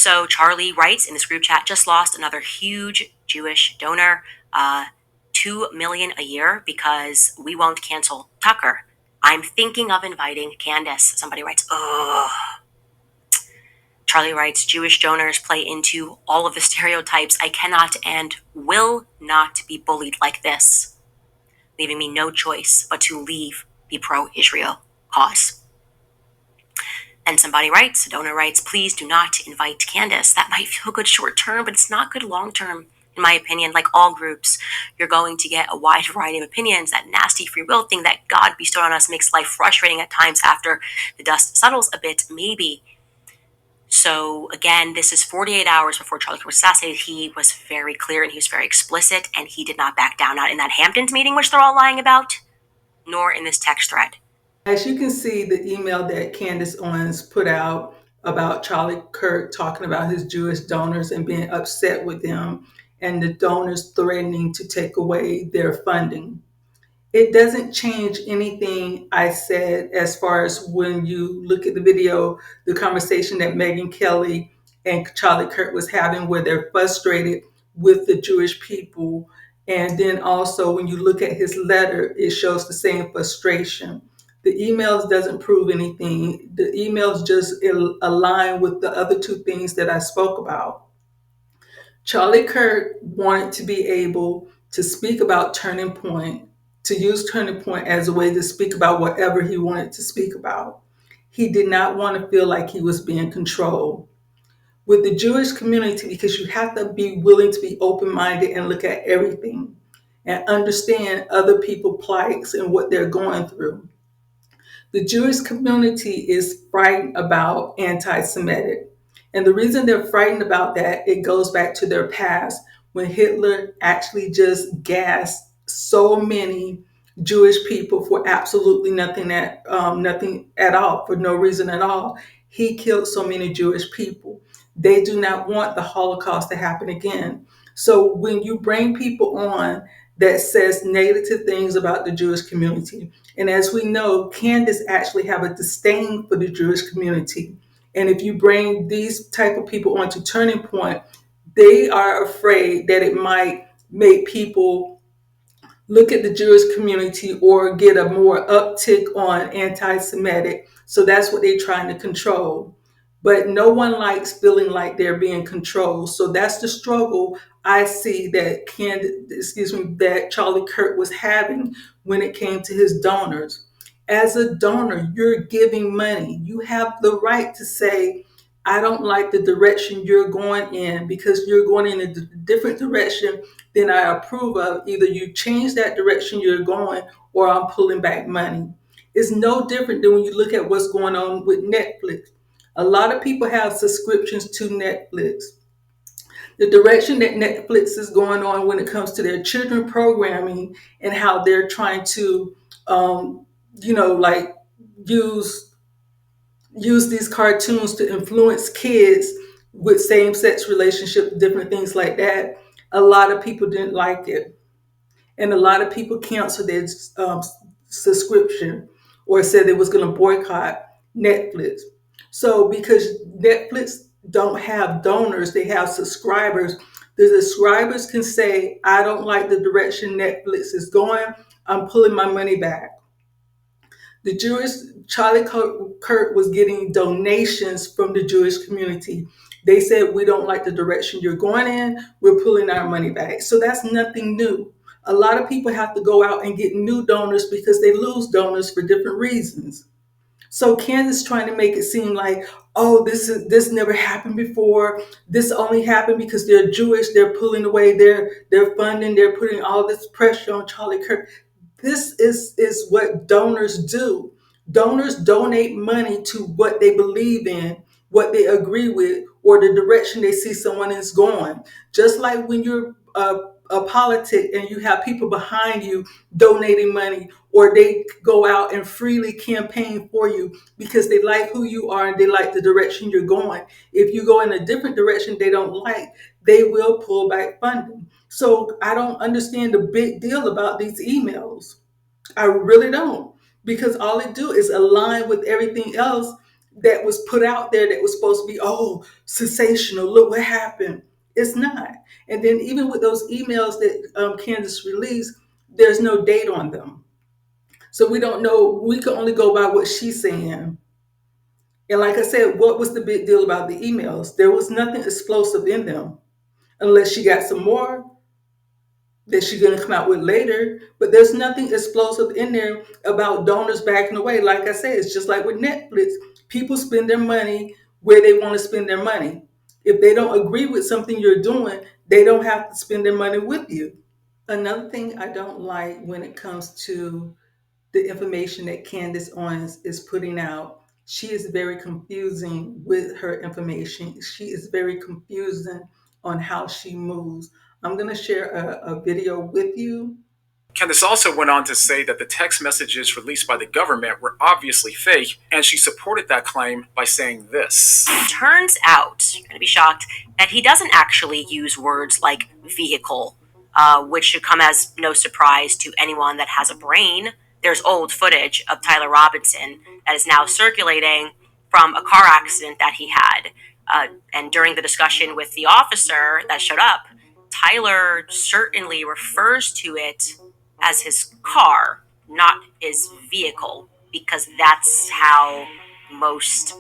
So Charlie writes in this group chat, just lost another huge Jewish donor, 2 million a year because we won't cancel Tucker. I'm thinking of inviting Candace. Somebody writes, ugh. Charlie writes, Jewish donors play into all of the stereotypes. I cannot and will not be bullied like this, leaving me no choice but to leave the pro-Israel cause. And somebody writes, a donor writes, please do not invite Candace. That might feel good short term, but it's not good long term, in my opinion. Like all groups, you're going to get a wide variety of opinions. That nasty free will thing that God bestowed on us makes life frustrating at times after the dust settles a bit, maybe. So again, this is 48 hours before Charlie Kirk was assassinated. He was very clear and he was very explicit, and he did not back down, not in that Hamptons meeting, which they're all lying about, nor in this text thread. As you can see, the email that Candace Owens put out about Charlie Kirk talking about his Jewish donors and being upset with them, and the donors threatening to take away their funding. It doesn't change anything I said as far as when you look at the video, the conversation that Megyn Kelly and Charlie Kirk was having where they're frustrated with the Jewish people. And then also when you look at his letter, it shows the same frustration. The emails doesn't prove anything. The emails just align with the other two things that I spoke about. Charlie Kirk wanted to be able to speak about Turning Point, to use Turning Point as a way to speak about whatever he wanted to speak about. He did not want to feel like he was being controlled. With the Jewish community, because you have to be willing to be open-minded and look at everything and understand other people's plights and what they're going through. The Jewish community is frightened about anti-Semitic. And the reason they're frightened about that, it goes back to their past when Hitler actually just gassed so many Jewish people for absolutely nothing at all, for no reason at all. He killed so many Jewish people. They do not want the Holocaust to happen again. So when you bring people on that says negative things about the Jewish community, and as we know, Candace actually have a disdain for the Jewish community. And if you bring these type of people onto Turning Point, they are afraid that it might make people look at the Jewish community or get a more uptick on anti-Semitic. So that's what they're trying to control. But no one likes feeling like they're being controlled. So that's the struggle I see that that Charlie Kirk was having when it came to his donors. As a donor, you're giving money. You have the right to say, I don't like the direction you're going in because you're going in a different direction than I approve of. Either you change that direction you're going or I'm pulling back money. It's no different than when you look at what's going on with Netflix. A lot of people have subscriptions to Netflix. The direction that Netflix is going on when it comes to their children programming and how they're trying to, like use these cartoons to influence kids with same-sex relationships, different things like that. A lot of people didn't like it, and a lot of people canceled their subscription or said they was going to boycott Netflix. So because Netflix don't have donors, they have subscribers. The subscribers can say, I don't like the direction Netflix is going. I'm pulling my money back. The Jewish Charlie Kirk was getting donations from the Jewish community. They said, we don't like the direction you're going in. We're pulling our money back. So that's nothing new. A lot of people have to go out and get new donors because they lose donors for different reasons. So Candace trying to make it seem like, oh, this never happened before. This only happened because they're Jewish. They're pulling away their funding. They're putting all this pressure on Charlie Kirk. This is what donors do. Donors donate money to what they believe in, what they agree with, or the direction they see someone is going. Just like when you're a politic and you have people behind you donating money, or they go out and freely campaign for you because they like who you are and they like the direction you're going. If you go in a different direction they don't like, they will pull back funding. So I don't understand the big deal about these emails. I really don't. Because all it do is align with everything else that was put out there that was supposed to be, oh, sensational. Look what happened. It's not. And then even with those emails that Candace released, there's no date on them. So we don't know. We can only go by what she's saying. And like I said, what was the big deal about the emails? There was nothing explosive in them, unless she got some more that she's going to come out with later. But there's nothing explosive in there about donors backing away. Like I said, it's just like with Netflix. People spend their money where they want to spend their money. If they don't agree with something you're doing, they don't have to spend their money with you. Another thing I don't like when it comes to the information that Candace Owens is putting out, she is very confusing with her information. She is very confusing on how she moves. I'm going to share a video with you. Candace also went on to say that the text messages released by the government were obviously fake, and she supported that claim by saying this. Turns out, you're going to be shocked, that he doesn't actually use words like vehicle, which should come as no surprise to anyone that has a brain. There's old footage of Tyler Robinson that is now circulating from a car accident that he had. And during the discussion with the officer that showed up, Tyler certainly refers to it as his car, not his vehicle, because that's how most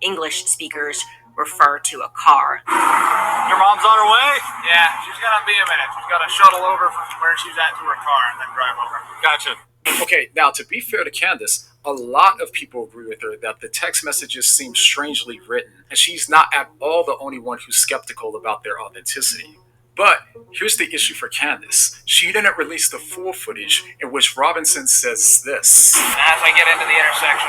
English speakers refer to a car. Your mom's on her way? Yeah, she's gonna be a minute. She's gotta shuttle over from where she's at to her car and then drive over. Gotcha. Okay, now to be fair to Candace, a lot of people agree with her that the text messages seem strangely written, and she's not at all the only one who's skeptical about their authenticity. But here's the issue for Candace. She didn't release the full footage in which Robinson says this. As I get into the intersection,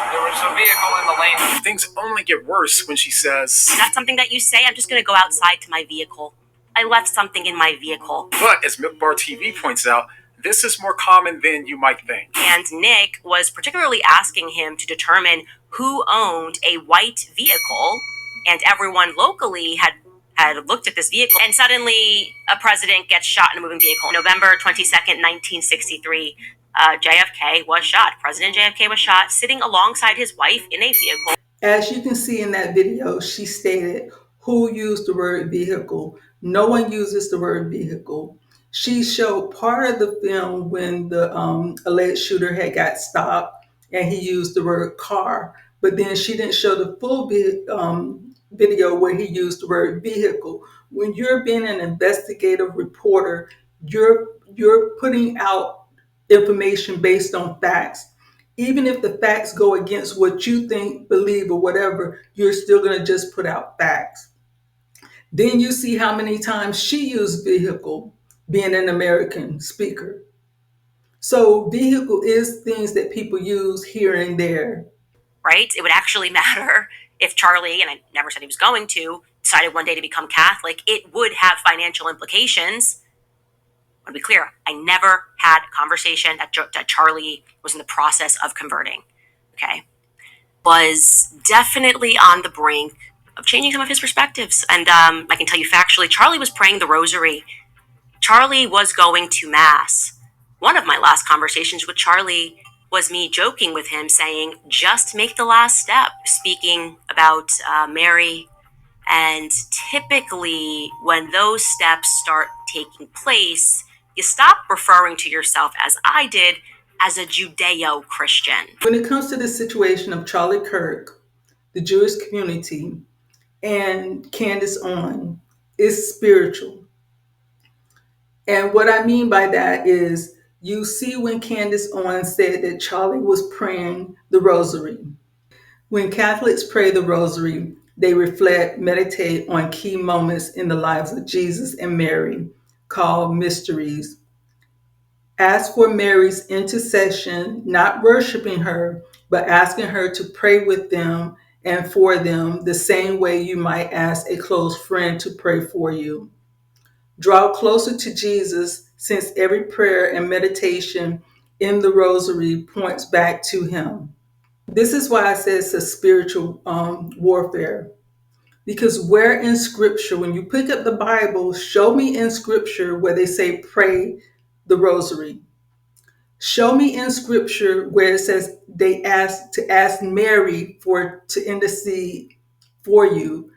there was a vehicle in the lane. Things only get worse when she says, "That's something that you say? I'm just going to go outside to my vehicle. I left something in my vehicle." But as Milk Bar TV points out, this is more common than you might think. And Nick was particularly asking him to determine who owned a white vehicle, and everyone locally had looked at this vehicle, and suddenly a president gets shot in a moving vehicle. November 22nd, 1963, JFK was shot. President JFK was shot sitting alongside his wife in a vehicle. As you can see in that video, she stated who used the word vehicle. No one uses the word vehicle. She showed part of the film when the alleged shooter had got stopped and he used the word car, but then she didn't show the full video where he used the word vehicle. When you're being an investigative reporter, you're putting out information based on facts. Even if the facts go against what you think, believe, or whatever, you're still going to just put out facts. Then you see how many times she used vehicle, being an American speaker. So vehicle is things that people use here and there. Right? It would actually matter if Charlie, and I never said he was going to, decided one day to become Catholic. It would have financial implications. I want to be clear, I never had a conversation that Charlie was in the process of converting. Okay? Was definitely on the brink of changing some of his perspectives. And I can tell you factually, Charlie was praying the rosary. Charlie was going to Mass. One of my last conversations with Charlie was me joking with him saying, just make the last step, speaking about Mary. And typically when those steps start taking place, you stop referring to yourself, as I did, as a Judeo-Christian. When it comes to the situation of Charlie Kirk, the Jewish community, and Candace Owens, is spiritual. And what I mean by that is, you see when Candace Owens said that Charlie was praying the rosary. When Catholics pray the rosary, they reflect, meditate on key moments in the lives of Jesus and Mary, called mysteries. Ask for Mary's intercession, not worshiping her, but asking her to pray with them and for them the same way you might ask a close friend to pray for you. Draw closer to Jesus, since every prayer and meditation in the rosary points back to him. This is why I say it's a spiritual warfare. Because where in scripture, when you pick up the Bible, show me in scripture where they say pray the rosary. Show me in scripture where it says they ask Mary to intercede for you.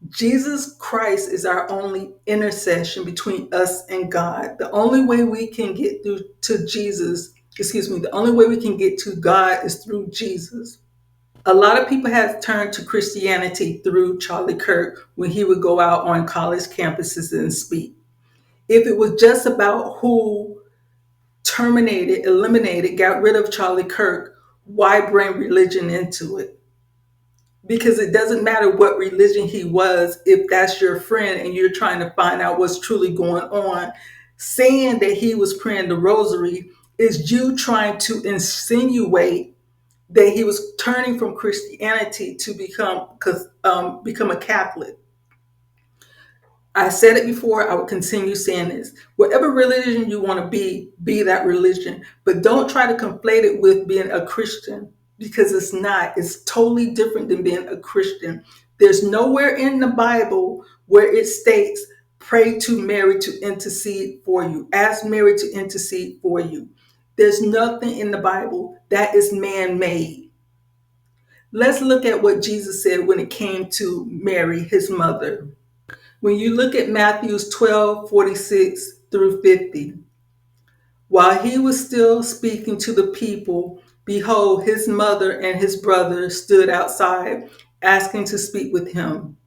Jesus Christ is our only intercession between us and God. The only way we can get through to Jesus, the only way we can get to God is through Jesus. A lot of people have turned to Christianity through Charlie Kirk when he would go out on college campuses and speak. If it was just about who terminated, eliminated, got rid of Charlie Kirk, why bring religion into it? Because it doesn't matter what religion he was, if that's your friend and you're trying to find out what's truly going on. Saying that he was praying the rosary is you trying to insinuate that he was turning from Christianity to become a Catholic. I said it before, I will continue saying this. Whatever religion you want to be that religion. But don't try to conflate it with being a Christian, because it's not. It's totally different than being a Christian. There's nowhere in the Bible where it states, pray to Mary to intercede for you. Ask Mary to intercede for you. There's nothing in the Bible that is man-made. Let's look at what Jesus said when it came to Mary, his mother. When you look at Matthew 12:46 through 50, while he was still speaking to the people, behold, his mother and his brother stood outside, asking to speak with him.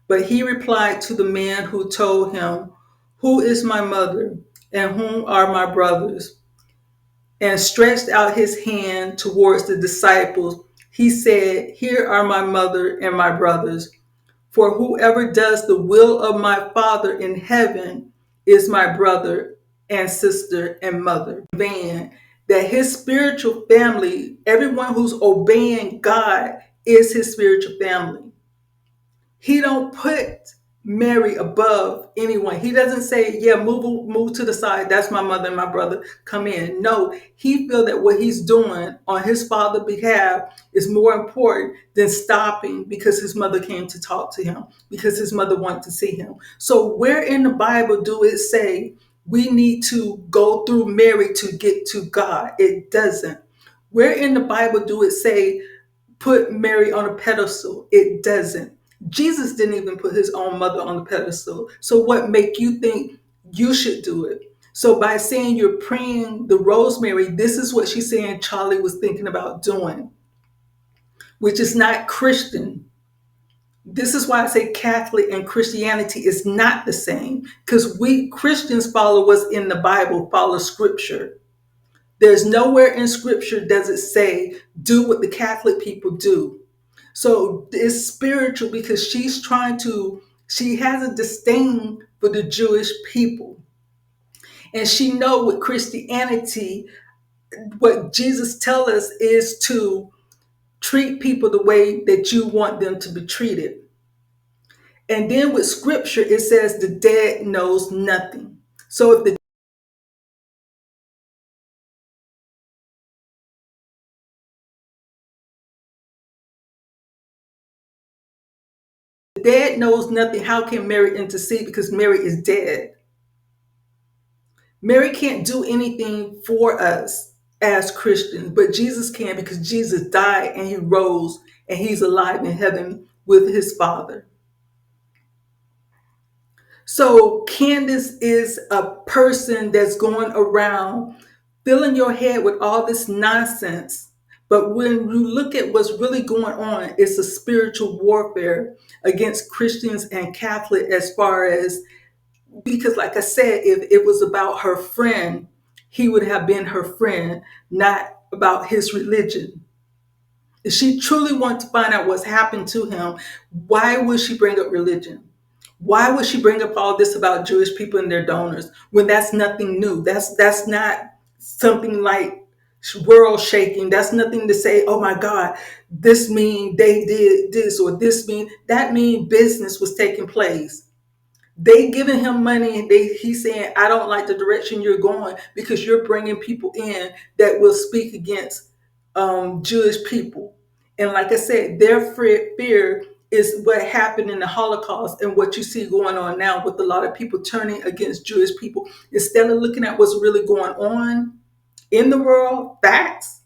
But he replied to the man who told him, who is my mother, and whom are my brothers? And stretched out his hand towards the disciples. He said, here are my mother and my brothers. For whoever does the will of my Father in heaven is my brother and sister and mother. That his spiritual family, everyone who's obeying God, is his spiritual family. He don't put Mary above anyone. He doesn't say, yeah, move to the side. That's my mother and my brother. Come in. No, he feel that what he's doing on his father's behalf is more important than stopping because his mother came to talk to him, because his mother wanted to see him. So where in the Bible do it say we need to go through Mary to get to God? It doesn't. Where in the Bible do it say put Mary on a pedestal? It doesn't. Jesus didn't even put his own mother on the pedestal. So what make you think you should do it? So by saying you're praying the rosemary, this is what she's saying Charlie was thinking about doing, which is not Christian. This is why I say Catholic and Christianity is not the same, because we Christians follow what's in the Bible, follow scripture. There's nowhere in scripture does it say do what the Catholic people do. So it's spiritual because she has a disdain for the Jewish people. And she know with Christianity, what Jesus tells us is to treat people the way that you want them to be treated. And then with scripture, it says the dead knows nothing. So if the dead knows nothing, how can Mary intercede? Because Mary is dead. Mary can't do anything for us as Christians, but Jesus can, because Jesus died and he rose and he's alive in heaven with his Father. So Candace is a person that's going around filling your head with all this nonsense. But when you look at what's really going on, it's a spiritual warfare against Christians and Catholic, as far as, because like I said, if it was about her friend, he would have been her friend, not about his religion. If she truly wants to find out what's happened to him, why would she bring up religion? Why would she bring up all this about Jewish people and their donors when that's nothing new? That's not something like world shaking. That's nothing to say, oh my God, this mean they did this, or this mean that. Mean business was taking place. They giving him money and he's saying, I don't like the direction you're going because you're bringing people in that will speak against Jewish people. And like I said, their fear is what happened in the Holocaust and what you see going on now with a lot of people turning against Jewish people. Instead of looking at what's really going on, in the world, facts.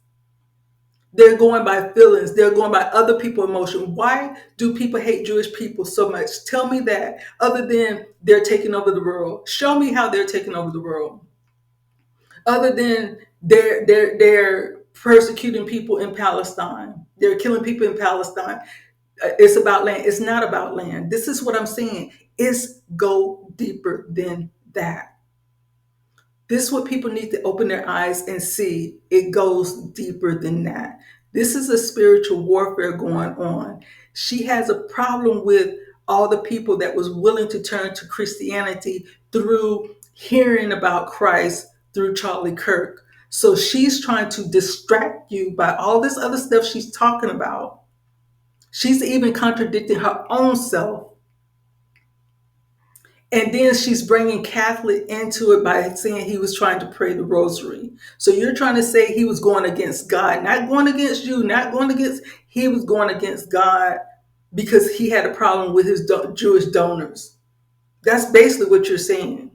They're going by feelings. They're going by other people's emotion. Why do people hate Jewish people so much? Tell me that, other than they're taking over the world. Show me how they're taking over the world. Other than they're persecuting people in Palestine. They're killing people in Palestine. It's about land. It's not about land. This is what I'm saying. It's go deeper than that. This is what people need to open their eyes and see. It goes deeper than that. This is a spiritual warfare going on. She has a problem with all the people that was willing to turn to Christianity through hearing about Christ through Charlie Kirk. So she's trying to distract you by all this other stuff she's talking about. She's even contradicting her own self. And then she's bringing Catholic into it by saying he was trying to pray the rosary. So you're trying to say he was going against God, not going against you, not going against, he was going against God because he had a problem with his Jewish donors. That's basically what you're saying.